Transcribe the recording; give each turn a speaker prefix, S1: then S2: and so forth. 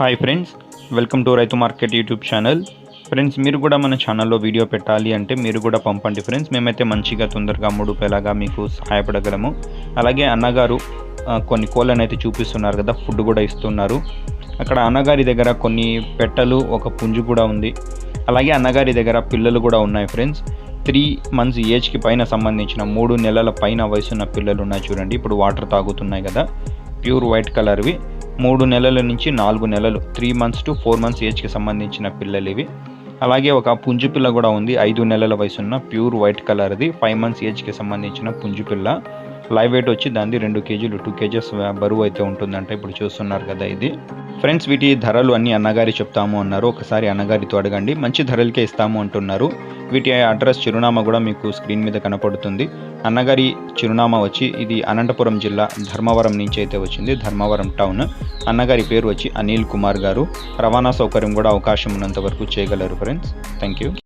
S1: Hi friends, welcome to రైతు market YouTube channel. Friends, మీరు కూడా మన ఛానల్లో వీడియో పెట్టాలి అంటే మీరు కూడా పంపండి ఫ్రెండ్స్. మేమైతే మంచిగా తొందరగా అమ్ముడుపోయేలాగా మీకు సహాయపడగలము. అలాగే అన్నగారు కొన్ని కోళ్ళను అయితే చూపిస్తున్నారు కదా, ఫుడ్ కూడా ఇస్తున్నారు. అక్కడ అన్నగారి దగ్గర కొన్ని పెట్టలు, ఒక పుంజు కూడా ఉంది. అలాగే అన్నగారి దగ్గర పిల్లలు కూడా ఉన్నాయి ఫ్రెండ్స్. 3 months ఏజ్కి పైన సంబంధించిన 3 నెలల పైన వయసున్న పిల్లలు ఉన్నాయి చూడండి. ఇప్పుడు వాటర్ తాగుతున్నాయి కదా, ప్యూర్ వైట్ కలర్వి. 3 నెలల నుంచి 4 నెలలు, 3 months to 4 months ఏజ్కి సంబంధించిన పిల్లలు ఇవి. అలాగే ఒక పుంజు పిల్ల కూడా ఉంది, 5 నెలల వయసున్న ప్యూర్ వైట్ కలర్ది, 5 months ఏజ్కి సంబంధించిన పుంజు పిల్ల. లైవ్ వెయిట్ వచ్చి దాన్ని 2 kgs 2 kgs బరువు అయితే ఉంటుందంట. ఇప్పుడు చూస్తున్నారు కదా ఇది. ఫ్రెండ్స్, వీటి ధరలు అన్నీ అన్నగారి చెప్తాము అన్నారు. ఒకసారి అన్నగారితో అడగండి, మంచి ధరలకే ఇస్తాము అంటున్నారు. వీటి అడ్రస్, చిరునామా కూడా మీకు స్క్రీన్ మీద కనపడుతుంది. అన్నగారి చిరునామా వచ్చి ఇది అనంతపురం జిల్లా ధర్మవరం నుంచి అయితే వచ్చింది, ధర్మవరం టౌన్. అన్నగారి పేరు వచ్చి అనిల్ కుమార్ గారు. రవాణా సౌకర్యం కూడా అవకాశం ఉన్నంత వరకు చేయగలరు ఫ్రెండ్స్. Thank you.